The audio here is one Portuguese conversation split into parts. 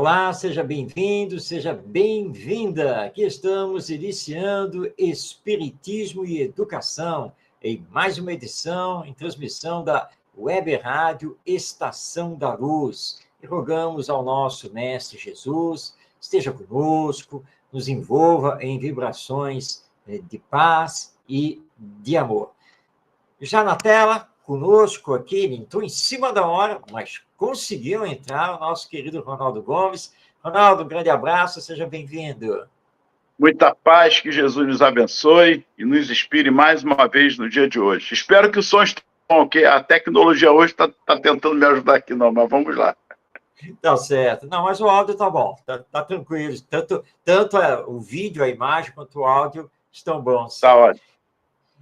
Olá, seja bem-vindo, seja bem-vinda. Aqui estamos iniciando Espiritismo e Educação em mais uma edição em transmissão da Web Rádio Estação da Luz. E rogamos ao nosso Mestre Jesus, esteja conosco, nos envolva em vibrações de paz e de amor. Já na tela, conosco aqui, entrou em cima da hora, mas conseguiu entrar o nosso querido Ronaldo Gomes. Ronaldo, um grande abraço, seja bem-vindo. Muita paz, que Jesus nos abençoe e nos inspire mais uma vez no dia de hoje. Espero que o som esteja bom, que a tecnologia hoje está tentando me ajudar aqui, não, mas vamos lá. Tá certo. Não, mas o áudio tá bom, tá tranquilo. Tanto o vídeo, a imagem, quanto o áudio estão bons. Tá ótimo.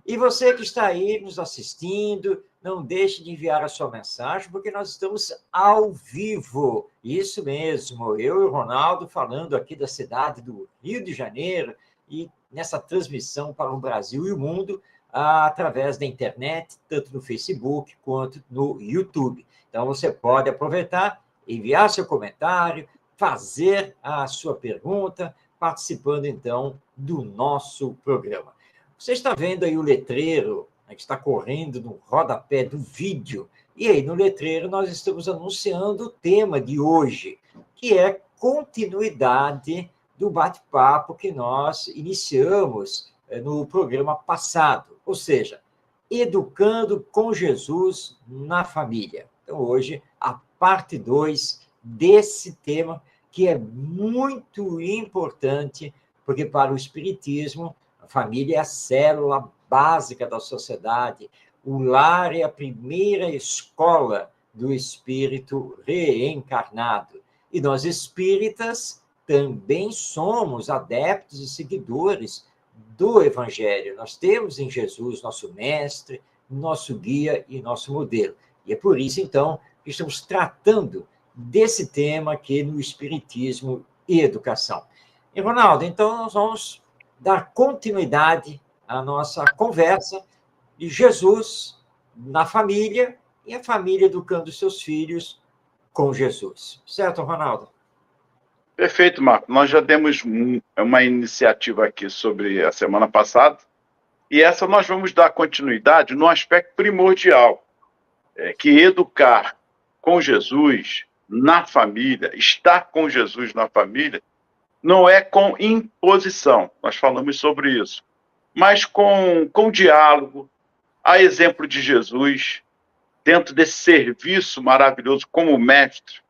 E você que está aí nos assistindo, não deixe de enviar a sua mensagem, porque nós estamos ao vivo. Isso mesmo, eu e o Ronaldo falando aqui da cidade do Rio de Janeiro e nessa transmissão para o Brasil e o mundo através da internet, tanto no Facebook quanto no YouTube. Então, você pode aproveitar, enviar seu comentário, fazer a sua pergunta, participando, então, do nosso programa. Você está vendo aí o letreiro, que está correndo no rodapé do vídeo, e aí no letreiro nós estamos anunciando o tema de hoje, que é continuidade do bate-papo que nós iniciamos no programa passado, ou seja, Educando com Jesus na Família. Então, hoje, a parte 2 desse tema, que é muito importante, porque para o Espiritismo, a família é a célula básica da sociedade. O lar é a primeira escola do espírito reencarnado. E nós, espíritas, também somos adeptos e seguidores do Evangelho. Nós temos em Jesus nosso mestre, nosso guia e nosso modelo. E é por isso, então, que estamos tratando desse tema aqui no Espiritismo e Educação. E, Ronaldo, então, nós vamos dar continuidade à nossa conversa de Jesus na família e a família educando seus filhos com Jesus. Certo, Ronaldo? Perfeito, Marco. Nós já demos uma iniciativa aqui sobre a semana passada, e essa nós vamos dar continuidade no aspecto primordial, que educar com Jesus na família, estar com Jesus na família, não é com imposição, nós falamos sobre isso, mas com diálogo, a exemplo de Jesus, dentro desse serviço maravilhoso como mestre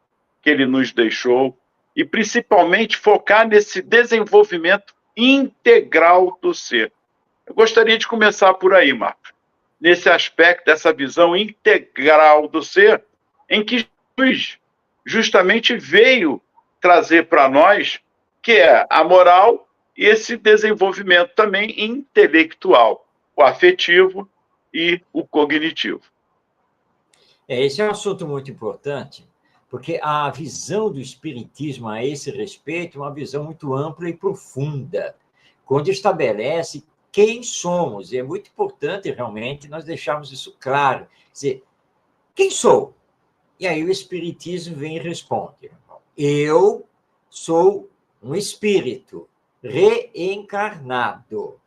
que ele nos deixou, e principalmente focar nesse desenvolvimento integral do ser. Eu gostaria de começar por aí, Marcos, nesse aspecto, dessa visão integral do ser, em que Jesus justamente veio trazer para nós, que é a moral e esse desenvolvimento também intelectual, o afetivo e o cognitivo. Esse é um assunto muito importante, porque a visão do Espiritismo a esse respeito é uma visão muito ampla e profunda, quando estabelece quem somos. E é muito importante, realmente, nós deixarmos isso claro. Quer dizer, quem sou? E aí o Espiritismo vem e responde. Eu sou um espírito reencarnado.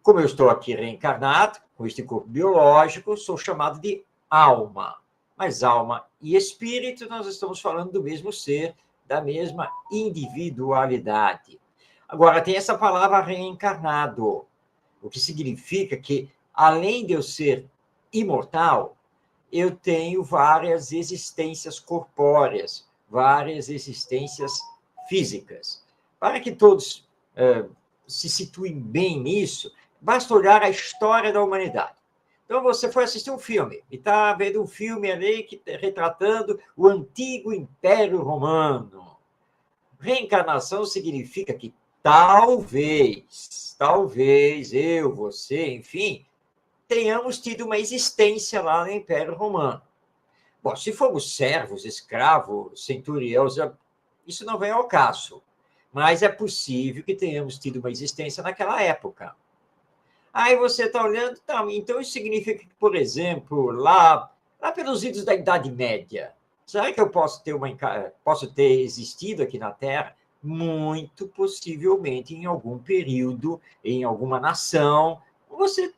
Como eu estou aqui reencarnado, com este corpo biológico, sou chamado de alma. Mas alma e espírito, nós estamos falando do mesmo ser, da mesma individualidade. Agora, tem essa palavra reencarnado, o que significa que, além de eu ser imortal, eu tenho várias existências corpóreas, várias existências físicas. Para que todos se situem bem nisso, basta olhar a história da humanidade. Então, você foi assistir um filme, e está vendo um filme ali que retratando o antigo Império Romano. Reencarnação significa que talvez eu, você, enfim, tenhamos tido uma existência lá no Império Romano. Bom, se formos servos, escravos, centuriões, isso não vem ao caso. Mas é possível que tenhamos tido uma existência naquela época. Aí você está olhando, tá, então isso significa que, por exemplo, lá pelos idos da Idade Média, Será que eu posso ter existido aqui na Terra? Muito possivelmente em algum período, em alguma nação, você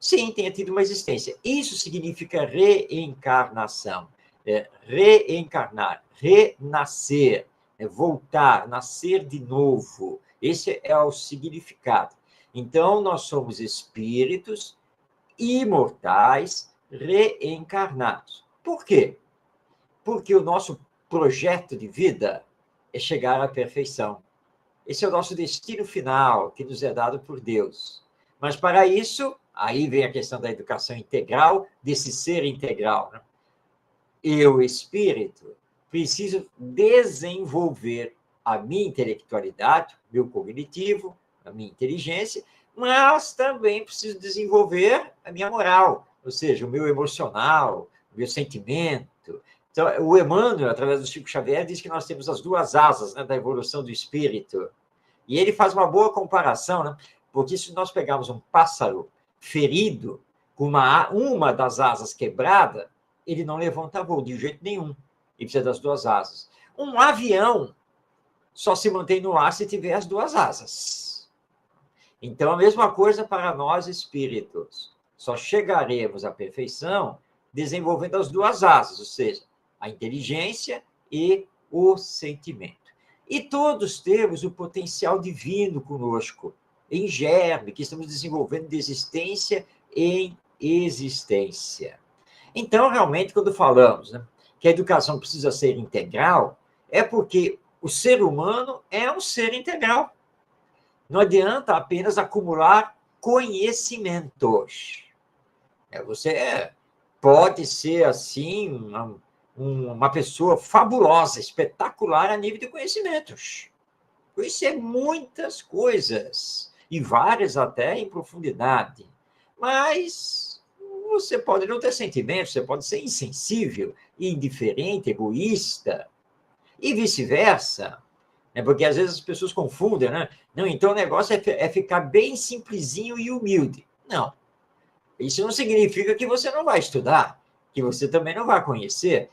sim tenha tido uma existência. Isso significa reencarnação. Reencarnar, renascer, voltar, nascer de novo. Esse é o significado. Então, nós somos espíritos imortais reencarnados. Por quê? Porque o nosso projeto de vida é chegar à perfeição. Esse é o nosso destino final, que nos é dado por Deus. Mas, para isso, aí vem a questão da educação integral, desse ser integral. Né? Eu, espírito, preciso desenvolver a minha intelectualidade, meu cognitivo, a minha inteligência, mas também preciso desenvolver a minha moral, ou seja, o meu emocional, o meu sentimento. Então, o Emmanuel, através do Chico Xavier, diz que nós temos as duas asas, né, da evolução do espírito. E ele faz uma boa comparação, né? Porque se nós pegarmos um pássaro ferido, com uma das asas quebrada, ele não levanta voo de jeito nenhum. Ele precisa das duas asas. Um avião só se mantém no ar se tiver as duas asas. Então, a mesma coisa para nós espíritos. Só chegaremos à perfeição desenvolvendo as duas asas, ou seja, a inteligência e o sentimento. E todos temos o potencial divino conosco, em germe, que estamos desenvolvendo de existência em existência. Então, realmente, quando falamos, né, que a educação precisa ser integral, é porque o ser humano é um ser integral. Não adianta apenas acumular conhecimentos. Você pode ser, assim, uma pessoa fabulosa, espetacular a nível de conhecimentos. Conhecer muitas coisas, e várias até em profundidade. Mas você pode não ter sentimentos, você pode ser insensível, indiferente, egoísta, e vice-versa. Porque às vezes as pessoas confundem, né? Não, então o negócio é ficar bem simplesinho e humilde. Não. Isso não significa que você não vai estudar, que você também não vai conhecer.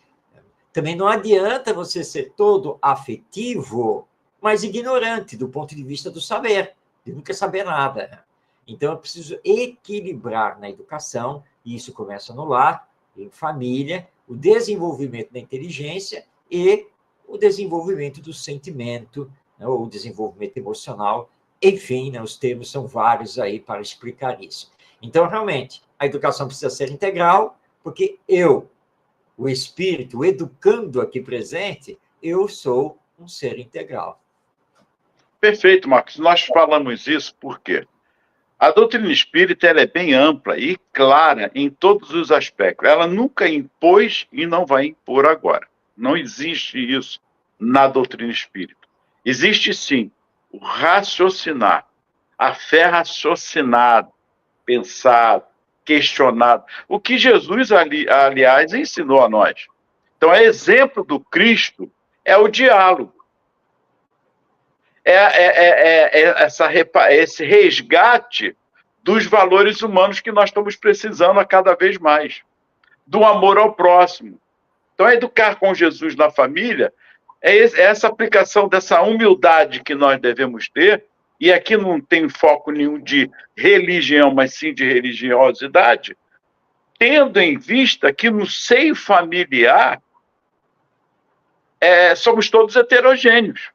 Também não adianta você ser todo afetivo, mas ignorante do ponto de vista do saber, de nunca saber nada. Então, eu preciso equilibrar na educação, e isso começa no lar, em família, o desenvolvimento da inteligência e o desenvolvimento do sentimento, né, ou o desenvolvimento emocional. Enfim, né, os termos são vários aí para explicar isso. Então, realmente, a educação precisa ser integral, porque eu, o espírito, o educando aqui presente, eu sou um ser integral. Perfeito, Marcos. Nós falamos isso por quê? A doutrina espírita ela é bem ampla e clara em todos os aspectos. Ela nunca impôs e não vai impor agora. Não existe isso na doutrina espírita. Existe, sim, o raciocinar, a fé raciocinada, pensado, questionado. O que Jesus, aliás, ensinou a nós. Então, exemplo do Cristo é o diálogo. Esse resgate dos valores humanos que nós estamos precisando a cada vez mais, do amor ao próximo. Então, educar com Jesus na família é essa aplicação dessa humildade que nós devemos ter, e aqui não tem foco nenhum de religião, mas sim de religiosidade, tendo em vista que no seio familiar somos todos heterogêneos.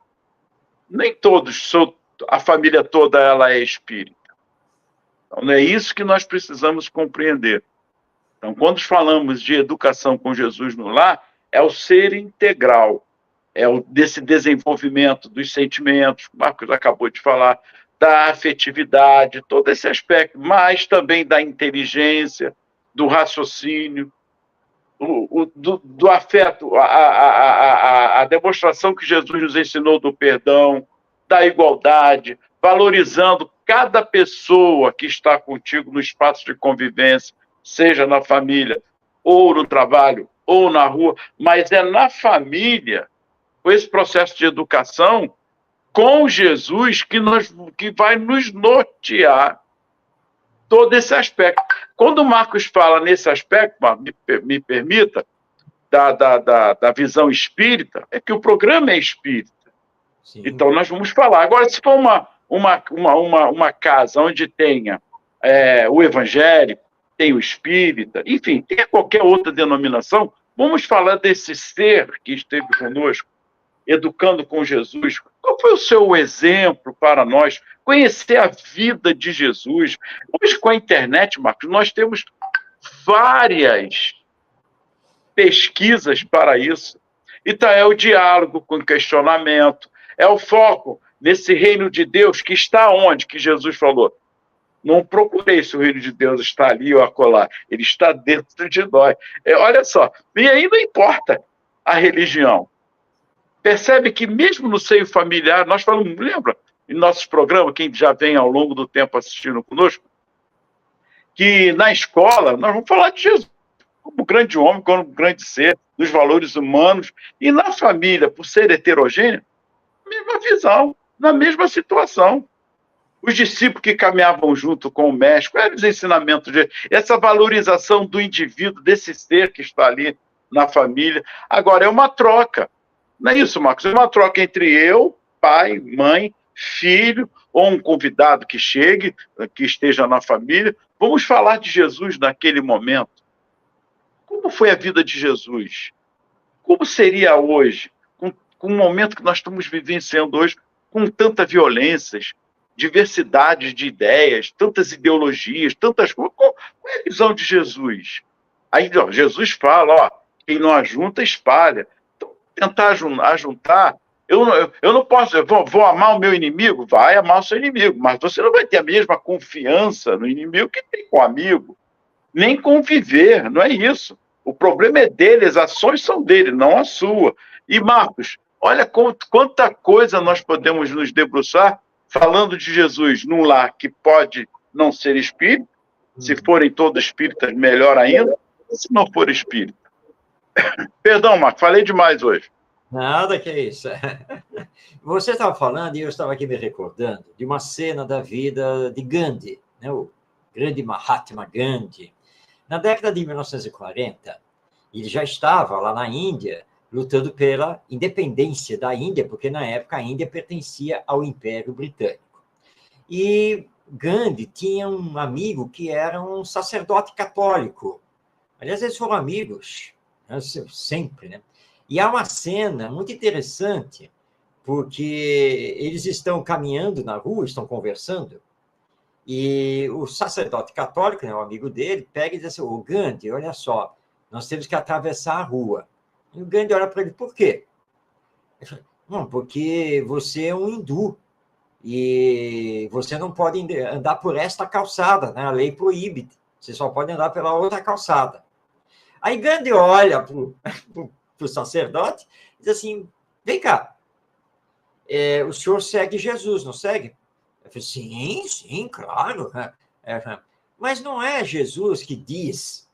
Nem todos, a família toda ela é espírita. Então, é isso que nós precisamos compreender. Então, quando falamos de educação com Jesus no lar, é o ser integral, desse desenvolvimento dos sentimentos, o Marcos acabou de falar, da afetividade, todo esse aspecto, mas também da inteligência, do raciocínio, do afeto, a demonstração que Jesus nos ensinou do perdão, da igualdade, valorizando cada pessoa que está contigo no espaço de convivência, seja na família, ou no trabalho, ou na rua, mas é na família, com esse processo de educação, com Jesus, que vai nos nortear todo esse aspecto. Quando o Marcos fala nesse aspecto, me permita, da visão espírita é que o programa é espírita. Sim. Então, nós vamos falar. Agora, se for uma casa onde tenha o evangélico, tem o espírita, enfim, tem qualquer outra denominação, vamos falar desse ser que esteve conosco, educando com Jesus. Qual foi o seu exemplo para nós? Conhecer a vida de Jesus. Hoje, com a internet, Marcos, nós temos várias pesquisas para isso. Então, é o diálogo com questionamento, é o foco nesse reino de Deus que está onde? Que Jesus falou. Não procurei se o reino de Deus está ali ou acolá. Ele está dentro de nós. Olha só, e aí não importa a religião. Percebe que mesmo no seio familiar, nós falamos, lembra, em nossos programas, quem já vem ao longo do tempo assistindo conosco, que na escola nós vamos falar de Jesus como grande homem, como grande ser, dos valores humanos, e na família, por ser heterogênea, mesma visão, na mesma situação. Os discípulos que caminhavam junto com o mestre, quais eram os ensinamentos de essa valorização do indivíduo, desse ser que está ali na família. Agora, é uma troca. Não é isso, Marcos? É uma troca entre eu, pai, mãe, filho, ou um convidado que chegue, que esteja na família. Vamos falar de Jesus naquele momento. Como foi a vida de Jesus? Como seria hoje, com o momento que nós estamos vivenciando hoje, com tanta violência, diversidade de ideias, tantas ideologias, tantas coisas? Qual é a visão de Jesus? Aí, ó, Jesus fala, ó, quem não ajunta, espalha. Então, tentar ajuntar, eu não posso, eu vou amar o meu inimigo? Vai amar o seu inimigo, mas você não vai ter a mesma confiança no inimigo que tem com o amigo, nem conviver, não é isso. O problema é dele, as ações são dele, não a sua. E, Marcos, olha quanta coisa nós podemos nos debruçar falando de Jesus num lar que pode não ser espírita, se forem todos espíritas, melhor ainda, se não for espírita. Perdão, Marcos, falei demais hoje. Nada que é isso. Você estava falando, e eu estava aqui me recordando, de uma cena da vida de Gandhi, né? O grande Mahatma Gandhi. Na década de 1940, ele já estava lá na Índia, lutando pela independência da Índia, porque na época a Índia pertencia ao Império Britânico. E Gandhi tinha um amigo que era um sacerdote católico. Aliás, eles foram amigos, né? Sempre, né? E há uma cena muito interessante, porque eles estão caminhando na rua, estão conversando, e o sacerdote católico, né, o amigo dele, pega e diz assim, ô Gandhi, olha só, nós temos que atravessar a rua. E o Gandhi olha para ele, por quê? Ele fala, não, porque você é um hindu, e você não pode andar por esta calçada, né? A lei proíbe, você só pode andar pela outra calçada. Aí Gandhi olha para o sacerdote e diz assim, vem cá, o senhor segue Jesus, não segue? Eu falei, sim, claro. Mas não é Jesus que diz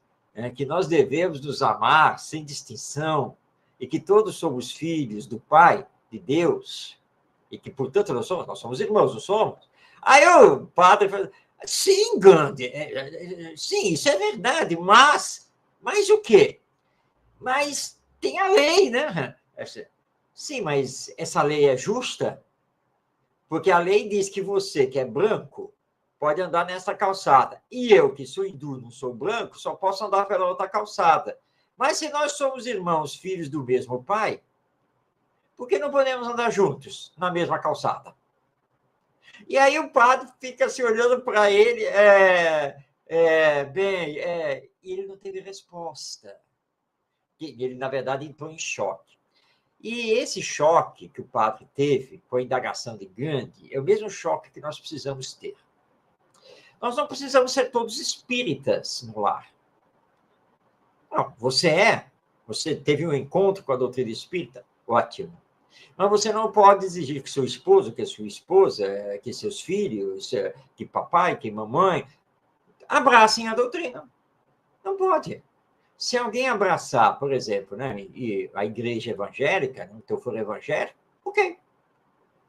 que nós devemos nos amar sem distinção e que todos somos filhos do Pai, de Deus, e que, portanto, nós somos irmãos, não somos? Aí o padre falou, sim, Gandhi, sim, isso é verdade, mas o quê? Mas tem a lei, né? Sim, mas essa lei é justa? Porque a lei diz que você, que é branco, pode andar nessa calçada. E eu, que sou hindu, não sou branco, só posso andar pela outra calçada. Mas se nós somos irmãos, filhos do mesmo pai, por que não podemos andar juntos na mesma calçada? E aí o padre fica se olhando para ele, e ele não teve resposta. Ele, na verdade, entrou em choque. E esse choque que o padre teve com a indagação de Gandhi é o mesmo choque que nós precisamos ter. Nós não precisamos ser todos espíritas no lar. Não, você teve um encontro com a doutrina espírita? Ótimo. Mas você não pode exigir que seu esposo, que sua esposa, que seus filhos, que papai, que mamãe, abracem a doutrina. Não pode. Se alguém abraçar, por exemplo, né, a igreja evangélica, então for evangélico, ok.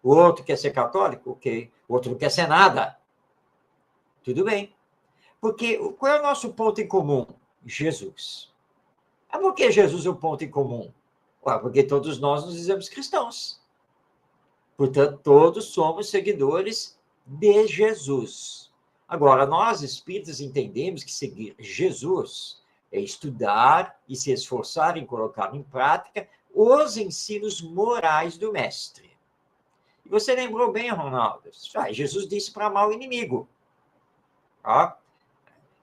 O outro quer ser católico, ok. O outro não quer ser nada. Tudo bem. Porque qual é o nosso ponto em comum? Jesus. Ah, por que Jesus é o ponto em comum? Ué, porque todos nós nos dizemos cristãos. Portanto, todos somos seguidores de Jesus. Agora, nós espíritas entendemos que seguir Jesus é estudar e se esforçar em colocar em prática os ensinos morais do Mestre. E você lembrou bem, Ronaldo, Jesus disse para amar o inimigo. Tá?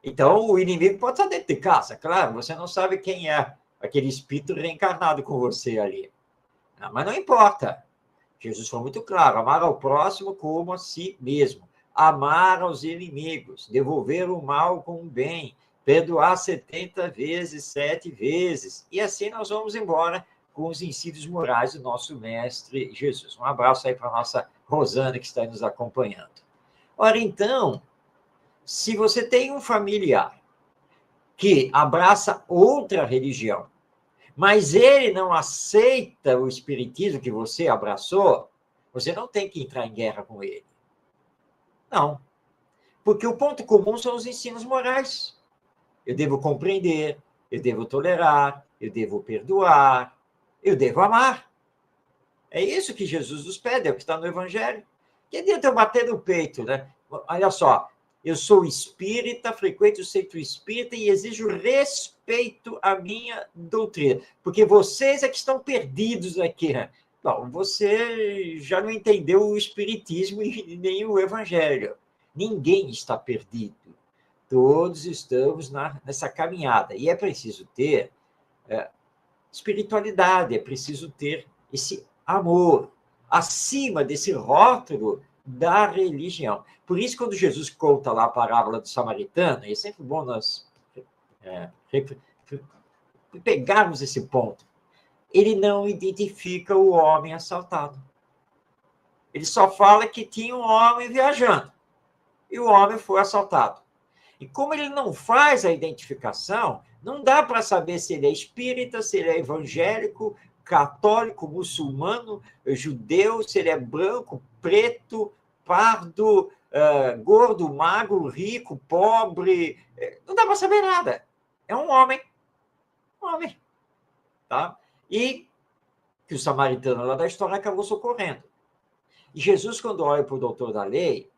Então, o inimigo pode estar dentro de casa, claro, você não sabe quem é aquele espírito reencarnado com você ali. Não, mas não importa. Jesus foi muito claro, amar ao próximo como a si mesmo, amar aos inimigos, devolver o mal com o bem, perdoar 70 vezes, 7 vezes, e assim nós vamos embora com os ensinos morais do nosso Mestre Jesus. Um abraço aí para a nossa Rosana, que está nos acompanhando. Ora, então, se você tem um familiar que abraça outra religião, mas ele não aceita o espiritismo que você abraçou, você não tem que entrar em guerra com ele. Não. Porque o ponto comum são os ensinos morais. Eu devo compreender, eu devo tolerar, eu devo perdoar, eu devo amar. É isso que Jesus nos pede, é o que está no Evangelho. Que adianta eu bater no peito, né? Olha só, eu sou espírita, frequento o centro espírita e exijo respeito à minha doutrina, porque vocês é que estão perdidos aqui. Né? Bom, você já não entendeu o espiritismo e nem o evangelho. Ninguém está perdido. Todos estamos nessa caminhada. E é preciso ter espiritualidade, é preciso ter esse amor acima desse rótulo da religião. Por isso, quando Jesus conta lá a parábola do samaritano, é sempre bom nós pegarmos esse ponto, ele não identifica o homem assaltado. Ele só fala que tinha um homem viajando, e o homem foi assaltado. E como ele não faz a identificação, não dá para saber se ele é espírita, se ele é evangélico, católico, muçulmano, judeu, se ele é branco, preto, pardo, gordo, magro, rico, pobre. Não dá para saber nada. É um homem. Um homem. Tá? E que o samaritano lá da história acabou socorrendo. E Jesus, quando olha para o doutor da lei,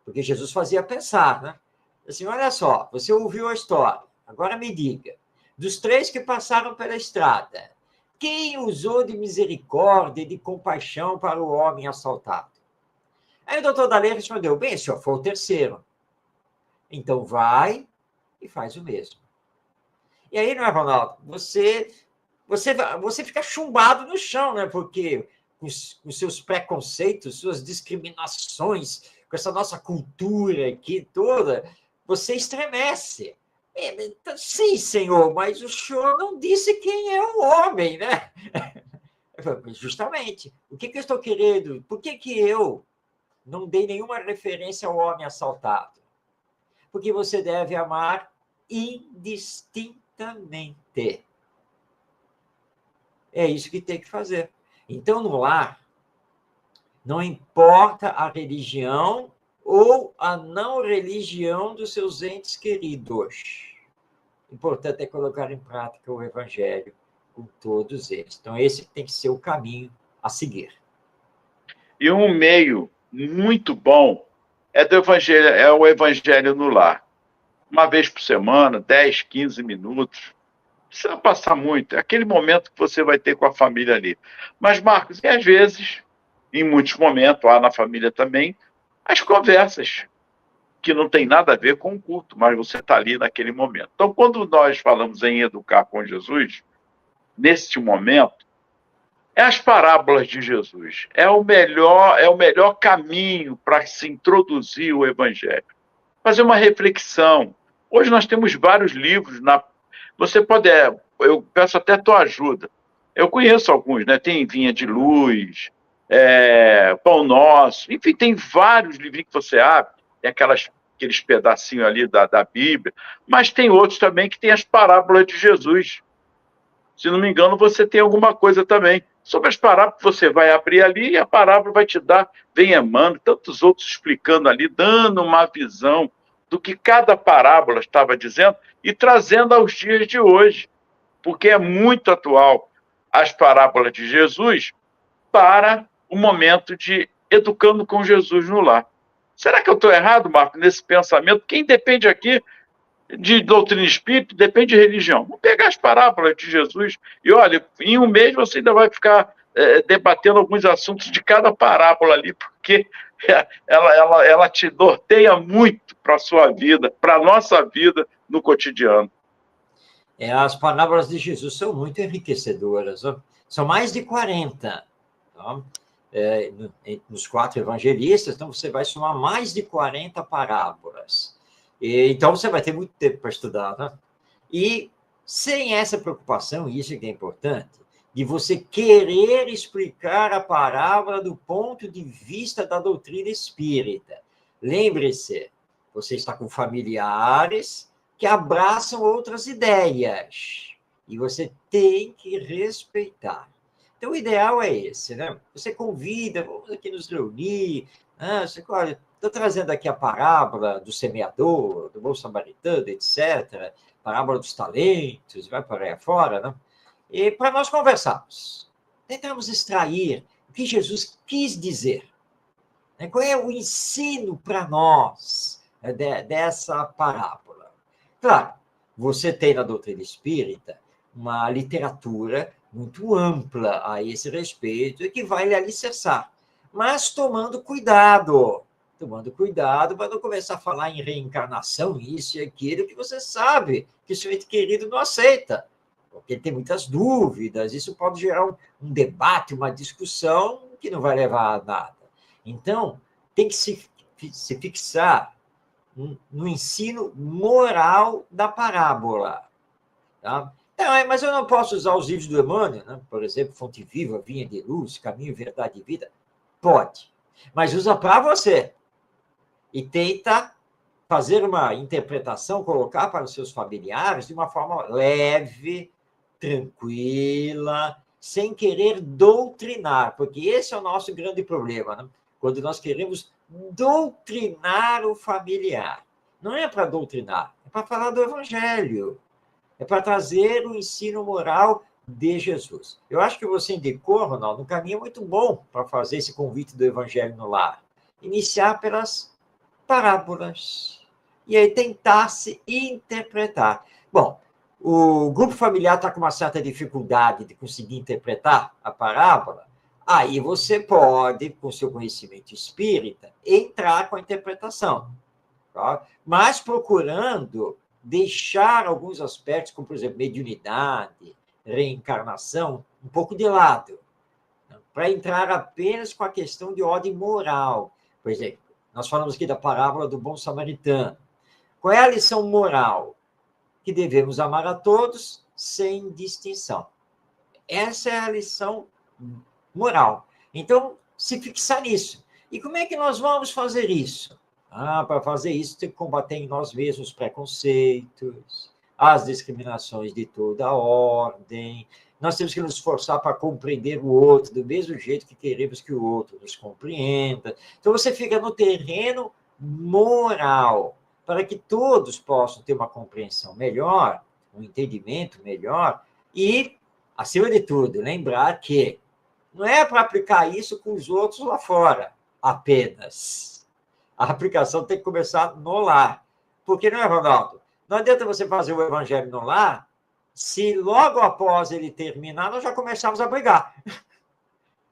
porque Jesus fazia pensar, né? Assim, olha só, você ouviu a história, agora me diga, dos 3 que passaram pela estrada, quem usou de misericórdia e de compaixão para o homem assaltado? Aí o doutor da lei respondeu, bem, senhor, foi o 3º. Então vai e faz o mesmo. E aí, não é, Ronaldo? Você fica chumbado no chão, né? Porque com os seus preconceitos, suas discriminações, com essa nossa cultura aqui toda, você estremece. Sim, senhor, mas o senhor não disse quem é o homem, né? Justamente. O que eu estou querendo? Por que eu não dei nenhuma referência ao homem assaltado? Porque você deve amar indistintamente. É isso que tem que fazer. Então, no lar, não importa a religião ou a não religião dos seus entes queridos. O importante é colocar em prática o evangelho com todos eles. Então, esse tem que ser o caminho a seguir. E um meio muito bom é o evangelho no lar. Uma vez por semana, 10, 15 minutos. Não precisa passar muito. É aquele momento que você vai ter com a família ali. Mas, Marcos, e às vezes, em muitos momentos, lá na família também, as conversas que não tem nada a ver com o culto, mas você está ali naquele momento. Então, quando nós falamos em educar com Jesus, neste momento, é as parábolas de Jesus. É o melhor caminho para se introduzir o evangelho. Fazer uma reflexão. Hoje nós temos vários livros. Você pode... eu peço até a tua ajuda. Eu conheço alguns, né? Tem Vinha de Luz, Pão Nosso, enfim, tem vários livrinhos que você abre, tem aqueles pedacinhos ali da Bíblia, mas tem outros também que tem as parábolas de Jesus. Se não me engano, você tem alguma coisa também. Sobre as parábolas, você vai abrir ali e a parábola vai te dar, vem Emmanuel, tantos outros explicando ali, dando uma visão do que cada parábola estava dizendo e trazendo aos dias de hoje. porque é muito atual as parábolas de Jesus para o momento de educando com Jesus no lar. Será que eu estou errado, Marco, nesse pensamento? Quem depende aqui de doutrina espírita, depende de religião. Vamos pegar as parábolas de Jesus e, olha, em um mês você ainda vai ficar debatendo alguns assuntos de cada parábola ali, porque ela te norteia muito para a sua vida, para a nossa vida no cotidiano. As parábolas de Jesus são muito enriquecedoras. Ó. São mais de 40. Tá? Nos 4 evangelistas, então você vai somar mais de 40 parábolas. Então, você vai ter muito tempo para estudar, né? E sem essa preocupação, isso que é importante, de você querer explicar a parábola do ponto de vista da doutrina espírita. Lembre-se, você está com familiares que abraçam outras ideias, e você tem que respeitar. Então, o ideal é esse, né? Você convida, vamos aqui nos reunir, você, olha, estou trazendo aqui a parábola do semeador, do bom samaritano, etc., parábola dos talentos, vai por aí afora, né? E para nós conversarmos, tentamos extrair o que Jesus quis dizer. Né? Qual é o ensino para nós dessa parábola? Claro, você tem na doutrina espírita uma literatura muito ampla a esse respeito e que vai lhe alicerçar, mas tomando cuidado para não começar a falar em reencarnação, isso e aquilo, que você sabe que o seu ente querido não aceita, porque ele tem muitas dúvidas, isso pode gerar um debate, uma discussão que não vai levar a nada. Então, tem que se fixar no ensino moral da parábola. Tá? Mas eu não posso usar os livros do Emmanuel, né? Por exemplo, Fonte Viva, Vinha de Luz, Caminho, Verdade e Vida? Pode, mas usa para você. E tenta fazer uma interpretação, colocar para os seus familiares de uma forma leve, tranquila, sem querer doutrinar, porque esse é o nosso grande problema, né? Quando nós queremos doutrinar o familiar. Não é para doutrinar, é para falar do Evangelho, é para trazer o ensino moral de Jesus. Eu acho que você indicou, Ronaldo, um caminho muito bom para fazer esse convite do Evangelho no lar. Iniciar pelas parábolas. E aí tentar se interpretar. Bom, o grupo familiar está com uma certa dificuldade de conseguir interpretar a parábola, aí você pode, com seu conhecimento espírita, entrar com a interpretação. Tá? Mas procurando deixar alguns aspectos, como, por exemplo, mediunidade, reencarnação, um pouco de lado, para entrar apenas com a questão de ordem moral. Por exemplo, nós falamos aqui da parábola do bom samaritano. Qual é a lição moral? Que devemos amar a todos sem distinção. Essa é a lição moral. Então, se fixar nisso. E como é que nós vamos fazer isso? Para fazer isso, tem que combater em nós mesmos os preconceitos, as discriminações de toda ordem. Nós temos que nos esforçar para compreender o outro do mesmo jeito que queremos que o outro nos compreenda. Então, você fica no terreno moral, para que todos possam ter uma compreensão melhor, um entendimento melhor e, acima de tudo, lembrar que não é para aplicar isso com os outros lá fora, apenas. A aplicação tem que começar no lar. Porque, não é, Ronaldo? Não adianta você fazer o evangelho no lar se logo após ele terminar nós já começamos a brigar.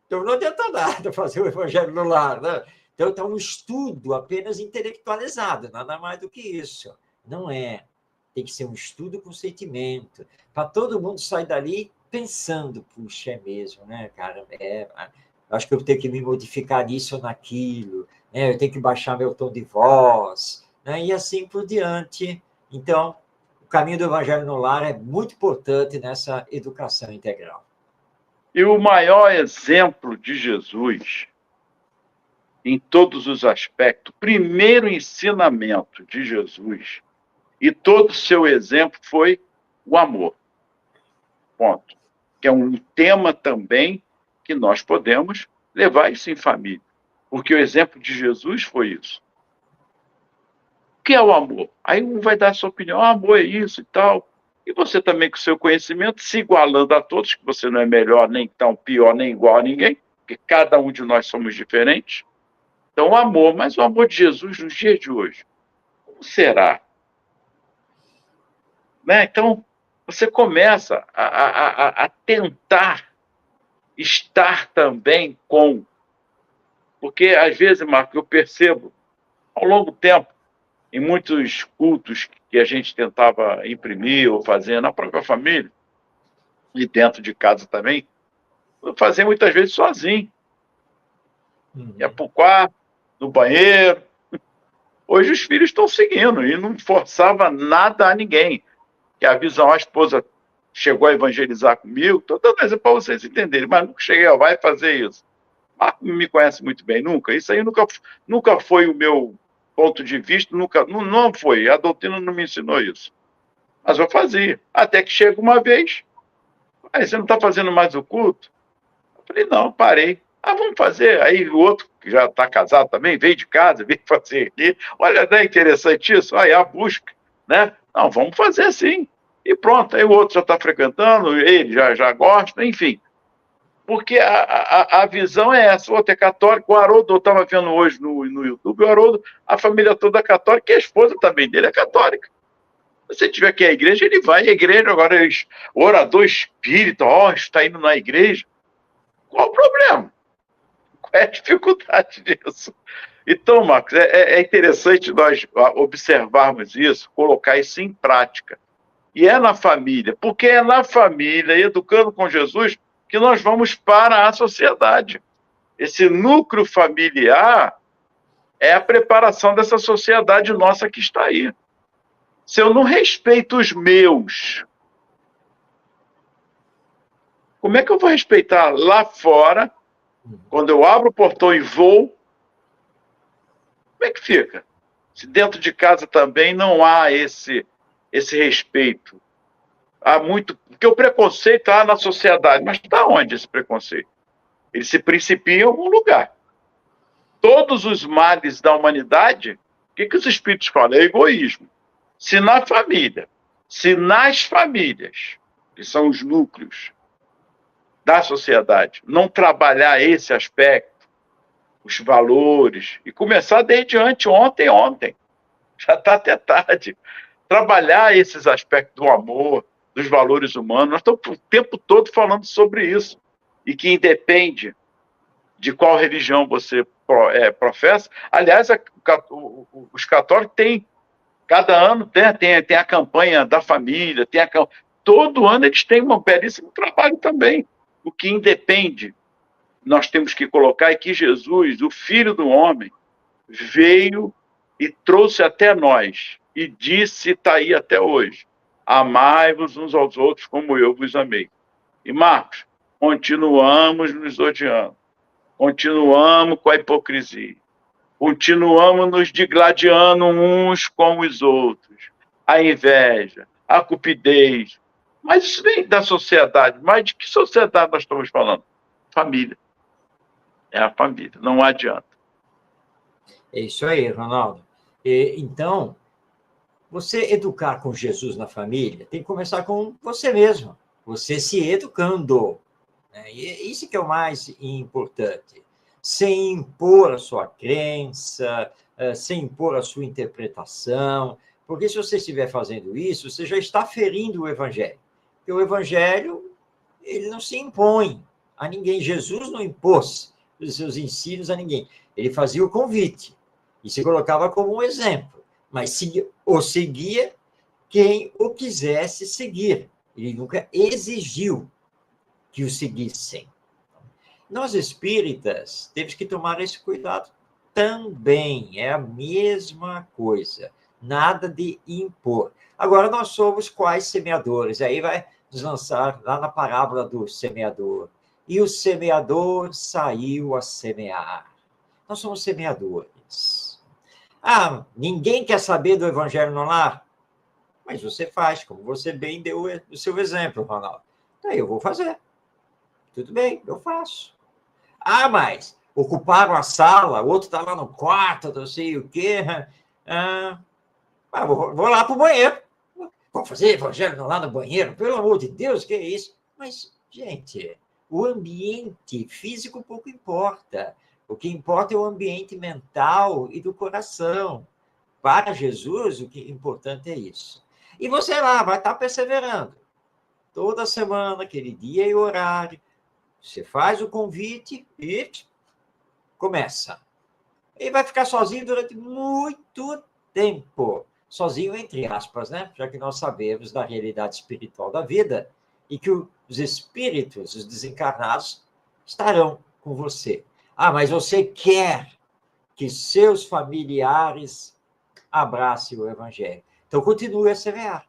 Então, não adianta nada fazer o evangelho no lar, né? Então, é um estudo apenas intelectualizado, nada mais do que isso. Não é. Tem que ser um estudo com sentimento, para todo mundo sair dali pensando, puxa, é mesmo, né, cara? Acho que eu tenho que me modificar nisso ou naquilo, né? Eu tenho que baixar meu tom de voz, né? E assim por diante. Então, o caminho do Evangelho no lar é muito importante nessa educação integral. E o maior exemplo de Jesus, em todos os aspectos, primeiro ensinamento de Jesus, e todo o seu exemplo foi o amor. Ponto. Que é um tema também que nós podemos levar isso em família. Porque o exemplo de Jesus foi isso. O que é o amor? Aí um vai dar a sua opinião, amor é isso e tal. E você também, com o seu conhecimento, se igualando a todos, que você não é melhor, nem tão pior, nem igual a ninguém, porque cada um de nós somos diferentes. Então, o amor, mas o amor de Jesus nos dias de hoje, como será? Né? Então, você começa a tentar estar também com. Porque, às vezes, Marco, eu percebo, ao longo do tempo, em muitos cultos que a gente tentava imprimir ou fazer na própria família, e dentro de casa também, eu fazia muitas vezes sozinho. Ia para o quarto, no banheiro. Hoje os filhos estão seguindo e não forçava nada a ninguém. Que a visão, a esposa chegou a evangelizar comigo, estou dando exemplo para vocês entenderem, mas nunca cheguei, ó, vai fazer isso. Marco me conhece muito bem, nunca. Isso aí nunca foi o meu ponto de vista, nunca, não foi. A doutrina não me ensinou isso. Mas eu fazia. Até que chega uma vez, aí você não está fazendo mais o culto? Eu falei, não, parei. Ah, vamos fazer. Aí o outro, que já está casado também, veio de casa, veio fazer aqui. Olha, não é interessante isso? Aí a busca, né? Não, vamos fazer sim. E pronto, aí o outro já está frequentando, ele já gosta, enfim. Porque a visão é essa. O outro é católico, o Haroldo, eu estava vendo hoje no YouTube, o Haroldo, a família toda é católica, e a esposa também dele é católica. Se você tiver que ir à igreja, ele vai à igreja. Agora, o orador espírita, está indo na igreja. Qual o problema? Qual é a dificuldade disso? Então, Marcos, é interessante nós observarmos isso, colocar isso em prática. E é na família, porque é na família, educando com Jesus, que nós vamos para a sociedade. Esse núcleo familiar é a preparação dessa sociedade nossa que está aí. Se eu não respeito os meus, como é que eu vou respeitar lá fora, quando eu abro o portão e vou? Como é que fica? Se dentro de casa também não há esse respeito. Há muito. Porque o preconceito há na sociedade, mas está onde esse preconceito? Ele se principia em algum lugar. Todos os males da humanidade, o que os espíritos falam? É egoísmo. Se na família, se nas famílias, que são os núcleos da sociedade, não trabalhar esse aspecto, os valores, e começar desde ontem, já está até tarde, trabalhar esses aspectos do amor, dos valores humanos. Nós estamos o tempo todo falando sobre isso, e que independe de qual religião você professa. Aliás, os católicos têm, cada ano tem a campanha da família, todo ano eles têm um belíssimo trabalho também. O que independe, nós temos que colocar é que Jesus, o Filho do Homem, veio e trouxe até nós, e disse, está aí até hoje, amai-vos uns aos outros como eu vos amei. E, Marcos, continuamos nos odiando, continuamos com a hipocrisia, continuamos nos digladiando uns com os outros, a inveja, a cupidez. Mas isso vem da sociedade. Mas de que sociedade nós estamos falando? Família. É a família, não adianta. É isso aí, Ronaldo. Então, você educar com Jesus na família tem que começar com você mesmo, você se educando. E isso que é o mais importante. Sem impor a sua crença, sem impor a sua interpretação, porque se você estiver fazendo isso, você já está ferindo o Evangelho. Porque o Evangelho, ele não se impõe a ninguém. Jesus não impôs os seus ensinos a ninguém. Ele fazia o convite e se colocava como um exemplo, mas o seguia quem o quisesse seguir. Ele nunca exigiu que o seguissem. Nós espíritas temos que tomar esse cuidado também, é a mesma coisa, nada de impor. Agora, nós somos quais semeadores? Aí vai nos lançar lá na parábola do semeador. E o semeador saiu a semear. Nós somos semeadores. Ah, ninguém quer saber do evangelho no lar? Mas você faz, como você bem deu o seu exemplo, Ronaldo. Daí eu vou fazer. Tudo bem, eu faço. Ah, mas ocuparam a sala, o outro está lá no quarto, não sei o quê. Vou lá para o banheiro. Vou fazer evangelho lá no banheiro, pelo amor de Deus, que é isso? Mas, gente, o ambiente físico pouco importa. O que importa é o ambiente mental e do coração. Para Jesus, o que é importante é isso. E você lá vai estar perseverando. Toda semana, aquele dia e horário. Você faz o convite e começa. E vai ficar sozinho durante muito tempo. Sozinho, entre aspas, né? Já que nós sabemos da realidade espiritual da vida e que os espíritos, os desencarnados, estarão com você. Ah, mas você quer que seus familiares abracem o Evangelho. Então, continue a semear.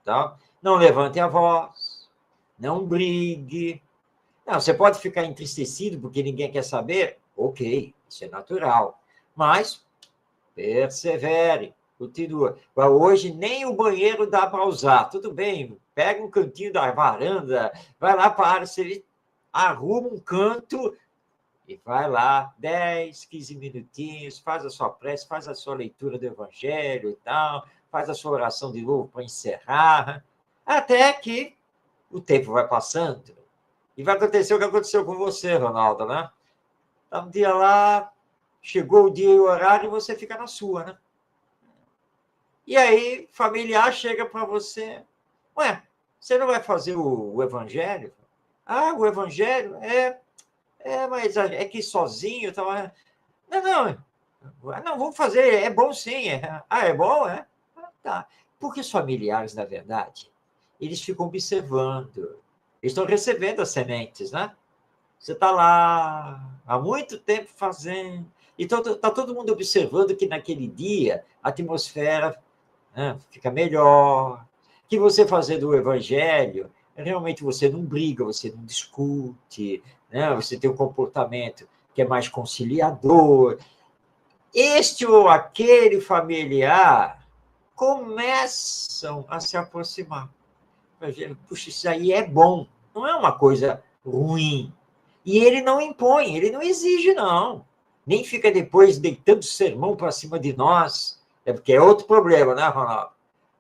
Tá? Não levante a voz, não brigue. Não, você pode ficar entristecido porque ninguém quer saber? Ok, isso é natural. Mas persevere, continua. Hoje nem o banheiro dá para usar. Tudo bem, pega um cantinho da varanda, vai lá para a área, você arruma um canto e vai lá, 10, 15 minutinhos, faz a sua prece, faz a sua leitura do Evangelho e tal, faz a sua oração de novo para encerrar, até que o tempo vai passando. E vai acontecer o que aconteceu com você, Ronaldo, né? Tá um dia lá, chegou o dia e o horário e você fica na sua, né? E aí, familiar chega para você, ué, você não vai fazer o Evangelho? Ah, o Evangelho? Mas é que sozinho... Tá... Não, vamos fazer, é bom sim. Ah, é bom? É? Tá. Porque os familiares, na verdade, eles ficam observando, eles estão recebendo as sementes, né? Você está lá há muito tempo fazendo, então está todo mundo observando que naquele dia a atmosfera, né, fica melhor, que você fazendo o evangelho, realmente você não briga, você não discute, né? Você tem um comportamento que é mais conciliador. Este ou aquele familiar começam a se aproximar. Puxa, isso aí é bom, não é uma coisa ruim. E ele não impõe, ele não exige, não. Nem fica depois deitando sermão para cima de nós. É porque é outro problema, né, Ronaldo?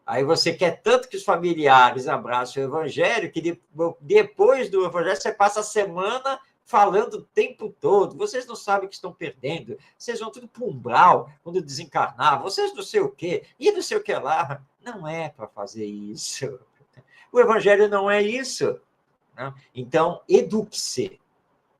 Aí você quer tanto que os familiares abracem o evangelho, que depois do evangelho você passa a semana falando o tempo todo. Vocês não sabem o que estão perdendo. Vocês vão tudo para o umbral quando desencarnar. Vocês não sei o quê. E não sei o que lá. Não é para fazer isso. O evangelho não é isso. Né? Então, eduque-se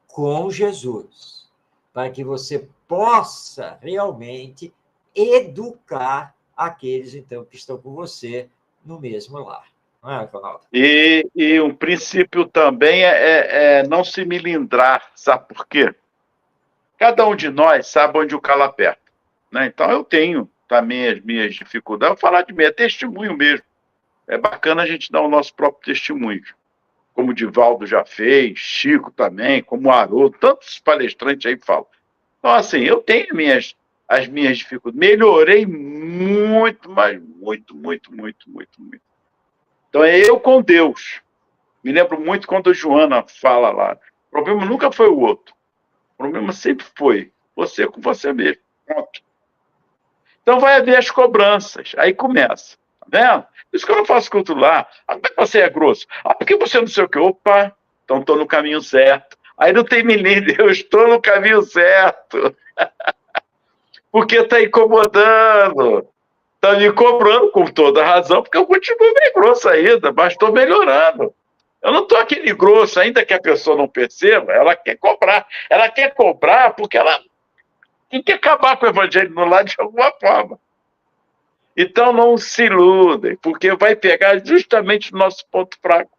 com Jesus, para que você possa realmente educar aqueles, então, que estão com você no mesmo lar. Não é, Ronaldo? E um princípio também é não se milindrar, sabe por quê? Cada um de nós sabe onde o calo aperta, né? Então eu tenho também as minhas dificuldades. Vou falar de mim, é testemunho mesmo. É bacana a gente dar o nosso próprio testemunho, como o Divaldo já fez, Chico também, como o Haroldo, tantos palestrantes aí falam. Então, assim, eu tenho as minhas dificuldades. Melhorei muito, mas muito, muito, muito, muito, muito. Então, é eu com Deus. Me lembro muito quando a Joana fala lá. O problema nunca foi o outro. O problema sempre foi você com você mesmo. Pronto. Então, vai haver as cobranças. Aí começa. Tá vendo? Por isso que eu não faço culto lá. Ah, como é que você é grosso? Ah, porque você não sei o quê? Opa, então estou no caminho certo. Aí não tem milímetro, eu estou no caminho certo. Porque está incomodando. Está me cobrando com toda razão, porque eu continuo bem grosso ainda, mas estou melhorando. Eu não estou aquele grosso, ainda que a pessoa não perceba, ela quer cobrar. Ela quer cobrar porque ela tem que acabar com o evangelho no lado de alguma forma. Então não se iludem, porque vai pegar justamente o nosso ponto fraco.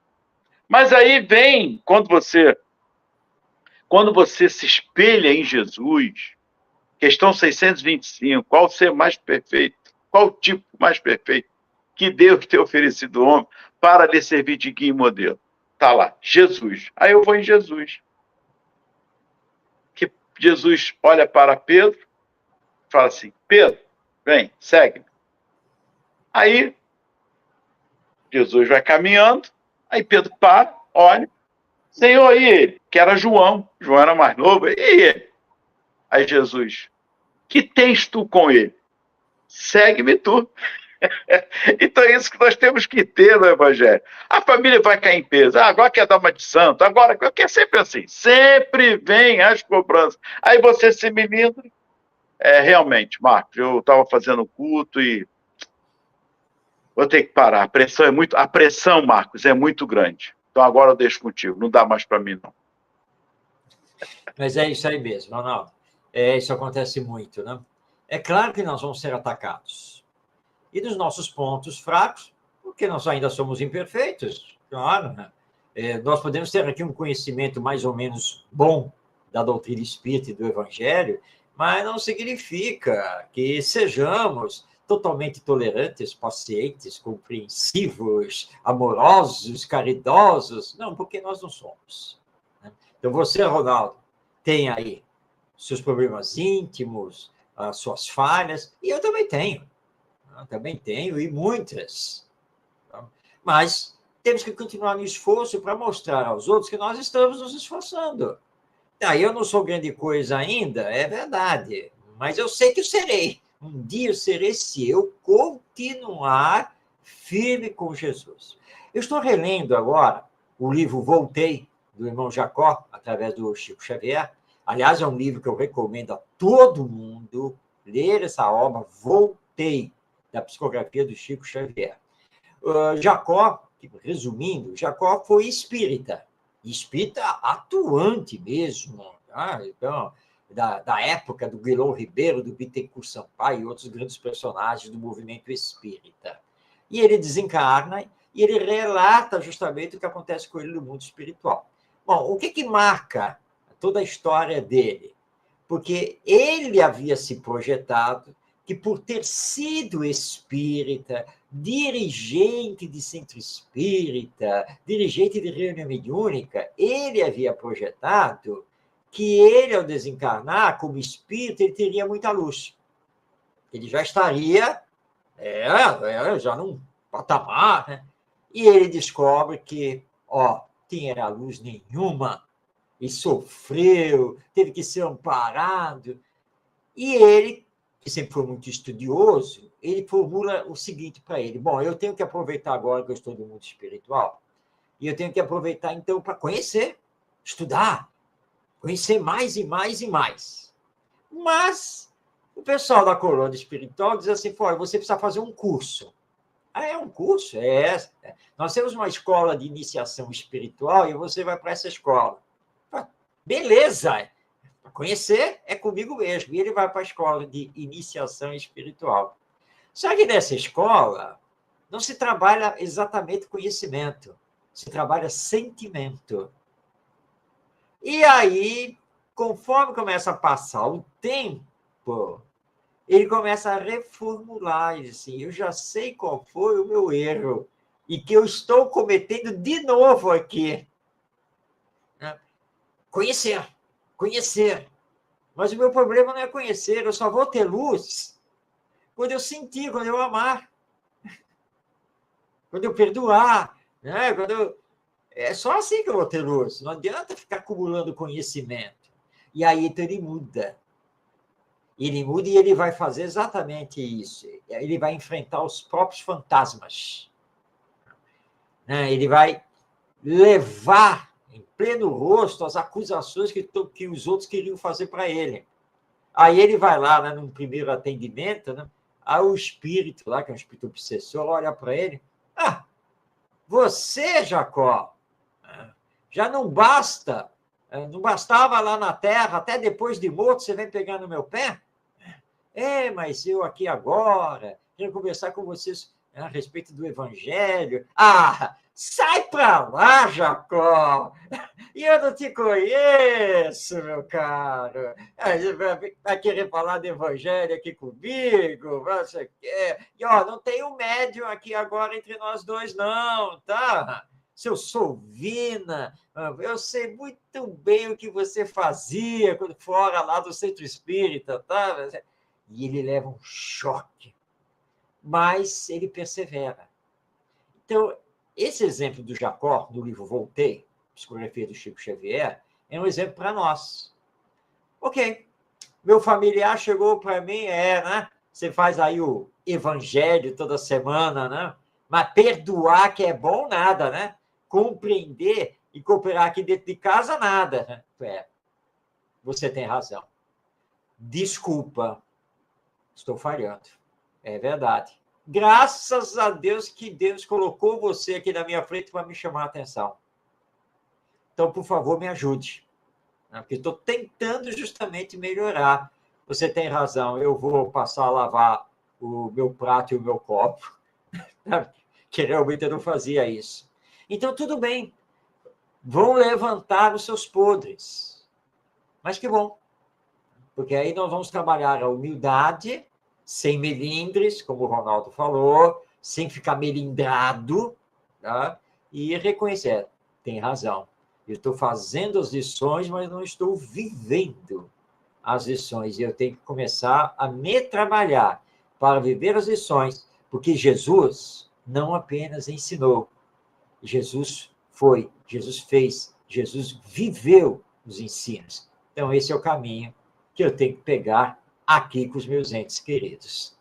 Mas aí vem, quando você se espelha em Jesus, questão 625, qual o ser mais perfeito? Qual o tipo mais perfeito que Deus tem oferecido ao homem para lhe servir de guia e modelo? Está lá, Jesus. Aí eu vou em Jesus. Que Jesus olha para Pedro e fala assim, Pedro, vem, segue-me. Aí Jesus vai caminhando, aí Pedro para, olha, Senhor, e ele? Que era João. João era mais novo, e ele? Aí Jesus, que tens tu com ele? Segue-me tu. Então é isso que nós temos que ter no Evangelho. A família vai cair em peso. Agora quer dar uma de santo, agora quer sempre assim. Sempre vem as cobranças. Aí você se menina. Realmente, Marcos, eu estava fazendo culto e vou ter que parar. A pressão, Marcos, é muito grande. Então agora eu deixo contigo. Não dá mais para mim, não. Mas é isso aí mesmo, Ronaldo. Isso acontece muito, né? É claro que nós vamos ser atacados. E dos nossos pontos fracos, porque nós ainda somos imperfeitos, claro, né? Nós podemos ter aqui um conhecimento mais ou menos bom da doutrina espírita e do evangelho, mas não significa que sejamos totalmente tolerantes, pacientes, compreensivos, amorosos, caridosos. Não, porque nós não somos. Né? Então, você, Ronaldo, tem aí seus problemas íntimos, as suas falhas, e eu também tenho. Também tenho, e muitas. Mas temos que continuar no esforço para mostrar aos outros que nós estamos nos esforçando. Eu não sou grande coisa ainda, é verdade, mas eu sei que eu serei. Um dia eu serei se eu continuar firme com Jesus. Eu estou relendo agora o livro Voltei, do irmão Jacó, através do Chico Xavier. Aliás, é um livro que eu recomendo a todo mundo ler essa obra, Voltei, da psicografia do Chico Xavier. Jacó, resumindo, Jacó foi espírita atuante mesmo, tá? Então, da época do Guilherme Ribeiro, do Bittencourt Sampaio e outros grandes personagens do movimento espírita. E ele desencarna e ele relata justamente o que acontece com ele no mundo espiritual. Bom, o que marca toda a história dele? Porque ele havia se projetado que, por ter sido espírita, dirigente de centro espírita, dirigente de reunião mediúnica, ele havia projetado que ele, ao desencarnar como espírito, ele teria muita luz. Ele já estaria já num patamar, né? E ele descobre que, tinha luz nenhuma, e sofreu, teve que ser amparado. E ele, que sempre foi muito estudioso, ele formula o seguinte para ele: bom, eu tenho que aproveitar agora que eu estou no mundo espiritual, e eu tenho que aproveitar, então, para conhecer, estudar, conhecer mais e mais e mais. Mas o pessoal da coroa espiritual diz assim: você precisa fazer um curso. É um curso? Nós temos uma escola de iniciação espiritual e você vai para essa escola. Beleza! Para conhecer é comigo mesmo. E ele vai para a escola de iniciação espiritual. Só que nessa escola não se trabalha exatamente conhecimento, se trabalha sentimento. E aí, conforme começa a passar o tempo, ele começa a reformular, ele diz assim: eu já sei qual foi o meu erro e que eu estou cometendo de novo aqui. Conhecer. Mas o meu problema não é conhecer, eu só vou ter luz quando eu sentir, quando eu amar, quando eu perdoar, né? É só assim que eu vou ter luz. Não adianta ficar acumulando conhecimento. E aí, então, ele muda. Ele muda e ele vai fazer exatamente isso. Ele vai enfrentar os próprios fantasmas. Ele vai levar em pleno rosto as acusações que os outros queriam fazer para ele. Aí ele vai lá, né, num primeiro atendimento, né, aí o espírito lá, que é um espírito obsessor, olha para ele: você, Jacó, já não bastava lá na terra, até depois de morto você vem pegar no meu pé? Mas eu aqui agora quero conversar com vocês a respeito do evangelho. Sai para lá, Jacó! E eu não te conheço, meu caro. Vai querer falar de evangelho aqui comigo? Você quer? E, não tem um médium aqui agora entre nós dois, não, tá? Seu Solvina, eu sei muito bem o que você fazia quando fora lá do centro espírita, tá? E ele leva um choque, mas ele persevera. Então, esse exemplo do Jacó, do livro Voltei, psicografia do Chico Xavier, é um exemplo para nós. Ok, meu familiar chegou para mim, né? Você faz aí o evangelho toda semana, né? Mas perdoar que é bom, nada, né? Compreender e cooperar aqui dentro de casa, nada. Né? Você tem razão. Desculpa, estou falhando. É verdade. Graças a Deus que Deus colocou você aqui na minha frente para me chamar a atenção. Então, por favor, me ajude. Porque estou tentando justamente melhorar. Você tem razão, eu vou passar a lavar o meu prato e o meu copo, que realmente eu não fazia isso. Então, tudo bem, vão levantar os seus podres. Mas que bom, porque aí nós vamos trabalhar a humildade, sem melindres, como o Ronaldo falou, sem ficar melindrado, tá? E reconhecer, tem razão. Eu estou fazendo as lições, mas não estou vivendo as lições. E eu tenho que começar a me trabalhar para viver as lições, porque Jesus não apenas ensinou, Jesus foi, Jesus fez, Jesus viveu os ensinos. Então, esse é o caminho que eu tenho que pegar aqui com os meus entes queridos.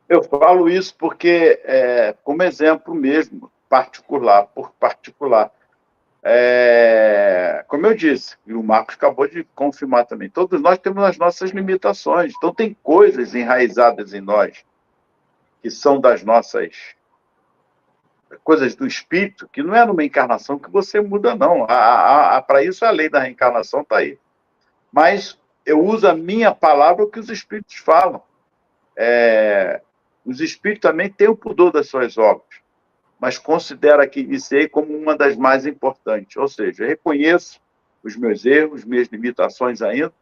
Eu falo isso porque, como exemplo mesmo, particular, por particular. Como eu disse, e o Marcos acabou de confirmar também, todos nós temos as nossas limitações. Então, tem coisas enraizadas em nós que são das nossas coisas do espírito, que não é numa encarnação que você muda, não. Para isso, a lei da reencarnação está aí. Mas eu uso a minha palavra, o que os espíritos falam. Os espíritos também têm o pudor das suas obras, mas considero a que iniciei como uma das mais importantes. Ou seja, reconheço os meus erros, minhas limitações ainda,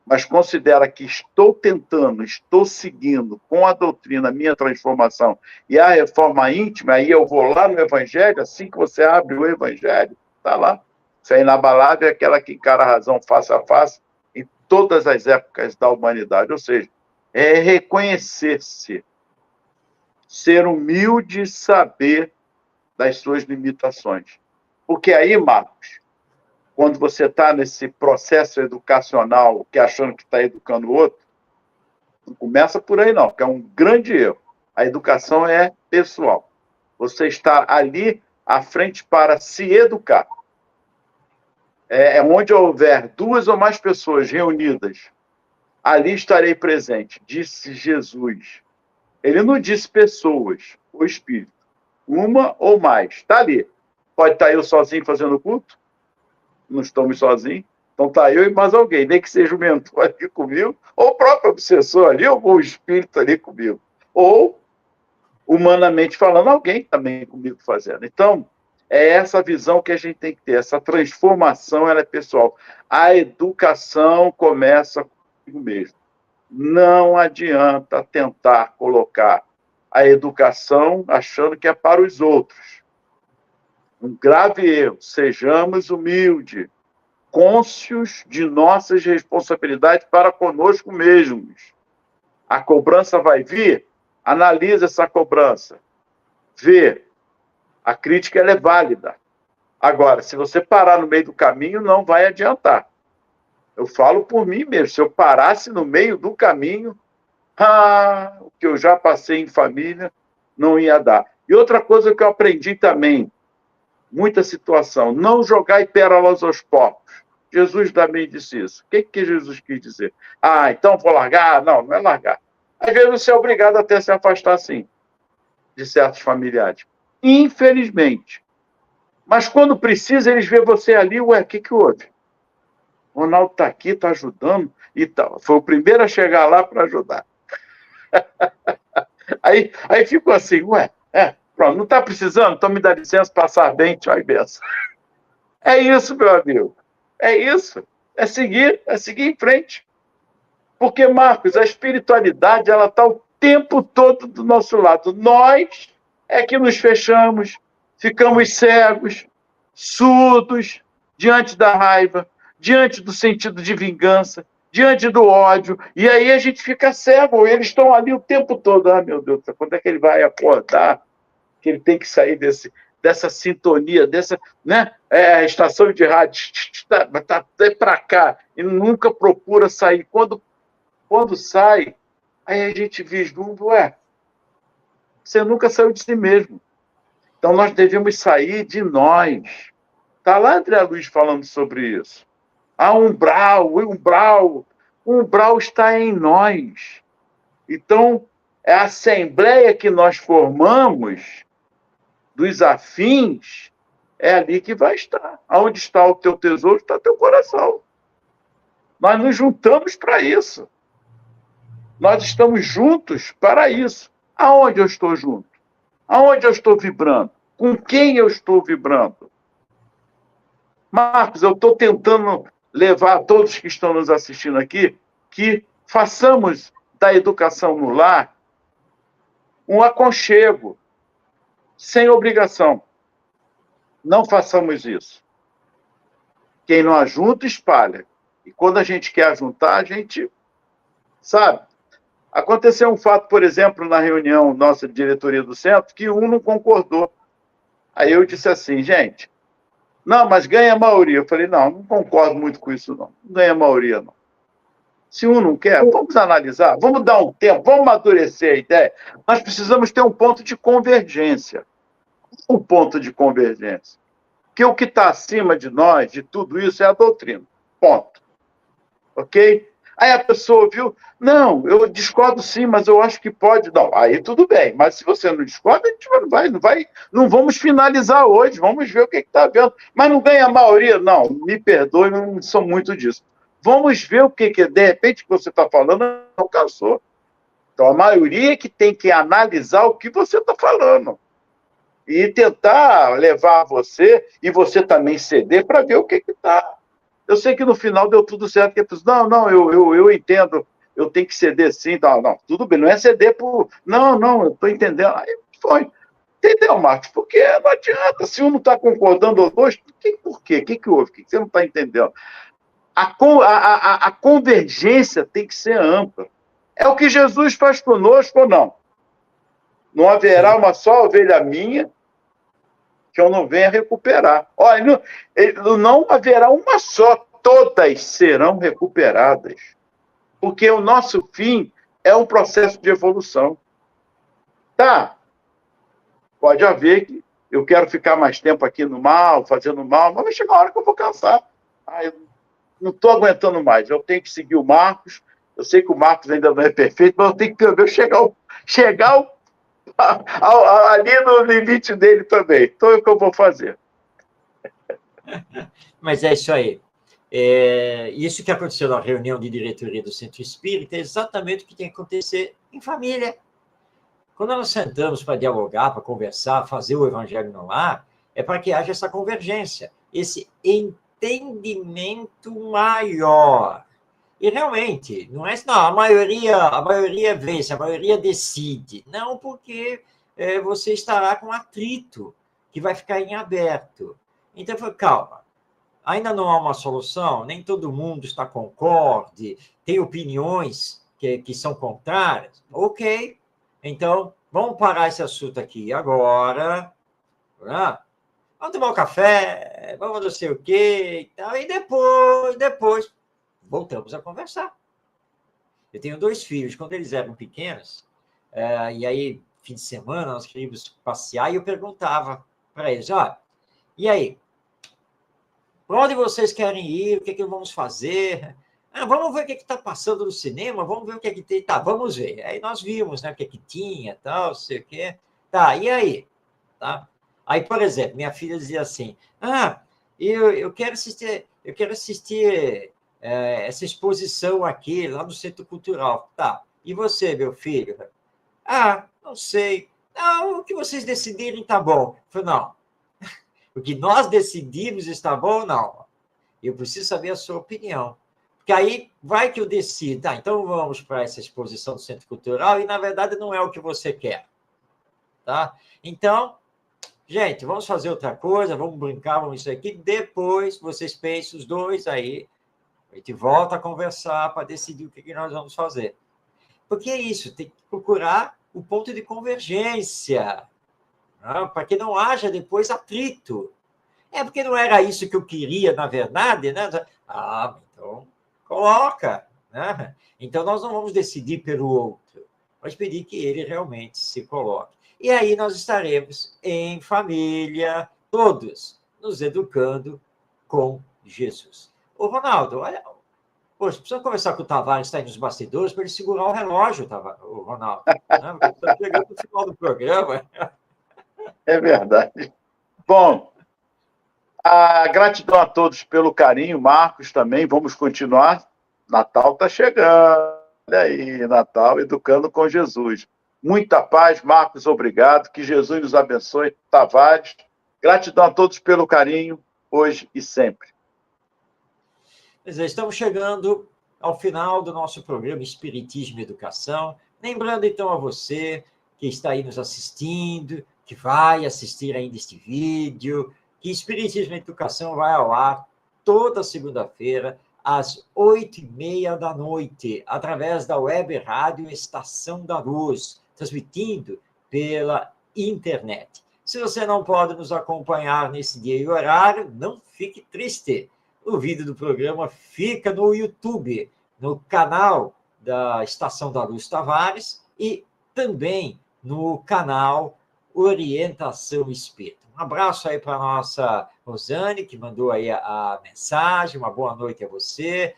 mas considero que estou tentando, estou seguindo com a doutrina, a minha transformação e a reforma íntima, aí eu vou lá no Evangelho, assim que você abre o Evangelho, está lá. Isso é inabalável, é aquela que encara a razão face a face em todas as épocas da humanidade. Ou seja, é reconhecer-se, ser humilde e saber das suas limitações. Porque aí, Marcos, quando você está nesse processo educacional, que achando que está educando o outro, não começa por aí não, que é um grande erro. A educação é pessoal. Você está ali à frente para se educar. Onde houver 2 ou mais pessoas reunidas, ali estarei presente, disse Jesus. Ele não disse pessoas, o Espírito. Uma ou mais. Está ali. Pode estar eu sozinho fazendo culto? Não estamos sozinhos. Então está eu e mais alguém, nem que seja o mentor ali comigo, ou o próprio obsessor ali, ou o espírito ali comigo. Ou, humanamente falando, alguém também comigo fazendo. Então, é essa visão que a gente tem que ter. Essa transformação, ela é pessoal. A educação começa comigo mesmo. Não adianta tentar colocar a educação achando que é para os outros. Um grave erro. Sejamos humildes, cônscios de nossas responsabilidades para conosco mesmos. A cobrança vai vir? Analisa essa cobrança. Vê. A crítica ela é válida. Agora, se você parar no meio do caminho, não vai adiantar. Eu falo por mim mesmo. Se eu parasse no meio do caminho, o que eu já passei em família, não ia dar. E outra coisa que eu aprendi também, muita situação, não jogar pérolas aos porcos. Jesus também disse isso. O que Jesus quis dizer? Então vou largar? Não, não é largar. Às vezes você é obrigado até a se afastar, sim, de certos familiares. Infelizmente. Mas quando precisa, eles vêem você ali, o que houve? O Ronaldo está aqui, está ajudando e tal. Foi o primeiro a chegar lá para ajudar. Aí ficou assim, pronto, não está precisando? Então me dá licença, passar bem, tchau e benção. É isso, meu amigo. É isso. É seguir em frente. Porque, Marcos, a espiritualidade ela está o tempo todo do nosso lado. Nós é que nos fechamos, ficamos cegos, surdos, diante da raiva, diante do sentido de vingança, diante do ódio. E aí a gente fica cego. Eles estão ali o tempo todo. Meu Deus, quando é que ele vai acordar? Que ele tem que sair dessa sintonia, dessa, né? A estação de rádio está até para cá e nunca procura sair. Quando sai, aí a gente vislumbra, Você nunca saiu de si mesmo. Então, nós devemos sair de nós. Está lá André Luiz falando sobre isso. Há o umbral está em nós. Então, é a assembleia que nós formamos dos afins, é ali que vai estar. Onde está o teu tesouro, está teu coração. Nós nos juntamos para isso. Nós estamos juntos para isso. Aonde eu estou junto? Aonde eu estou vibrando? Com quem eu estou vibrando? Marcos, eu estou tentando levar a todos que estão nos assistindo aqui que façamos da educação no lar um aconchego, sem obrigação. Não façamos isso. Quem não ajunta, espalha. E quando a gente quer ajuntar, a gente sabe. Aconteceu um fato, por exemplo, na reunião nossa de diretoria do centro, que um não concordou. Aí eu disse assim, gente, não, mas ganha a maioria. Eu falei, não concordo muito com isso, não. Não ganha a maioria, não. Se um não quer, vamos analisar, vamos dar um tempo, vamos amadurecer a ideia. Nós precisamos ter um ponto de convergência. Um ponto de convergência. Que o que está acima de nós, de tudo isso, é a doutrina. Ponto. Ok? Aí a pessoa viu, não, eu discordo sim, mas eu acho que pode. Não, aí tudo bem, mas se você não discorda, a gente não vamos finalizar hoje, vamos ver o que está vendo. Mas não ganha a maioria? Não, me perdoe, não sou muito disso. Vamos ver o que de repente, que você está falando não cansou. Então, a maioria é que tem que analisar o que você está falando. E tentar levar você, e você também ceder, para ver o que está. Eu sei que no final deu tudo certo, que a pessoa, não, eu entendo, eu tenho que ceder sim, não, tudo bem, não é ceder por, não, eu estou entendendo. Aí foi. Entendeu, Marcos? Porque não adianta, se um não está concordando ou dois, por quê? O que houve? O que você não está entendendo? A convergência tem que ser ampla. É o que Jesus faz conosco ou não? Não haverá uma só ovelha minha que eu não venha recuperar. Olha, não haverá uma só, todas serão recuperadas. Porque o nosso fim é um processo de evolução. Tá, pode haver que eu quero ficar mais tempo aqui no mal, fazendo mal, mas vai chegar uma hora que eu vou cansar. Eu não estou aguentando mais, eu tenho que seguir o Marcos, eu sei que o Marcos ainda não é perfeito, mas eu tenho que pelo menos chegar ali no limite dele também. Então é o que eu vou fazer. Mas é isso aí. Isso que aconteceu na reunião de diretoria do Centro Espírita é exatamente o que tem que acontecer em família. Quando nós sentamos para dialogar, para conversar, fazer o evangelho no lar, é para que haja essa convergência, esse entendimento maior. E realmente, não é assim, não, a maioria vence, a maioria decide. Não, porque você estará com atrito, que vai ficar em aberto. Então, calma, ainda não há uma solução, nem todo mundo está concorde, tem opiniões que são contrárias. Ok, então vamos parar esse assunto aqui agora, né? Vamos tomar um café, vamos não sei o quê, e tal, e depois voltamos a conversar. Eu tenho 2 filhos, quando eles eram pequenos, e aí, fim de semana, nós queríamos passear, e eu perguntava para eles, e aí, para onde vocês querem ir? O que vamos fazer? Vamos ver o que está passando no cinema, vamos ver o que tem. Tá, vamos ver. Aí nós vimos, né, o que tinha, tal, não sei o quê. Tá, e aí? Tá? Aí, por exemplo, minha filha dizia assim, eu quero assistir essa exposição aqui, lá no Centro Cultural. Tá, e você, meu filho? Não sei. Não, o que vocês decidirem tá bom. Eu falei, não. O que nós decidimos está bom ou não? Eu preciso saber a sua opinião. Porque aí vai que eu decido, tá, então vamos para essa exposição do Centro Cultural e, na verdade, não é o que você quer. Tá? Então, gente, vamos fazer outra coisa, vamos brincar, vamos isso aqui, depois vocês pensem os dois aí, a gente volta a conversar para decidir o que nós vamos fazer. Porque é isso, tem que procurar o ponto de convergência, para que não haja depois atrito. Porque não era isso que eu queria, na verdade, né? Então, coloca, né? Então, nós não vamos decidir pelo outro, mas pedir que ele realmente se coloque. E aí nós estaremos em família, todos, nos educando com Jesus. Ô, Ronaldo, olha, poxa, precisa conversar com o Tavares, está aí nos bastidores, para ele segurar o relógio, o Ronaldo. Né? Porque está chegando no final do programa. É verdade. Bom, a gratidão a todos pelo carinho, Marcos também, vamos continuar. Natal está chegando. Olha aí, Natal, educando com Jesus. Muita paz, Marcos, obrigado. Que Jesus nos abençoe. Tavares, gratidão a todos pelo carinho, hoje e sempre. Pois é, estamos chegando ao final do nosso programa Espiritismo e Educação. Lembrando, então, a você que está aí nos assistindo, que vai assistir ainda este vídeo, que Espiritismo e Educação vai ao ar toda segunda-feira, às 8h30 da noite, através da web rádio Estação da Luz, transmitindo pela internet. Se você não pode nos acompanhar nesse dia e horário, não fique triste. O vídeo do programa fica no YouTube, no canal da Estação da Luz Tavares e também no canal Orientação Espírita. Um abraço aí para a nossa Rosane, que mandou aí a mensagem. Uma boa noite a você.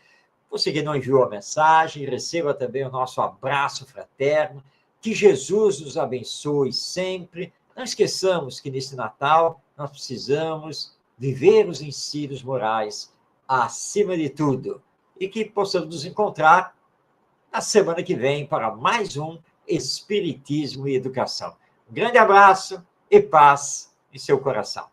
Você que não enviou a mensagem, receba também o nosso abraço fraterno. Que Jesus nos abençoe sempre. Não esqueçamos que nesse Natal nós precisamos viver os ensinos morais acima de tudo. E que possamos nos encontrar na semana que vem para mais um Espiritismo e Educação. Um grande abraço e paz em seu coração.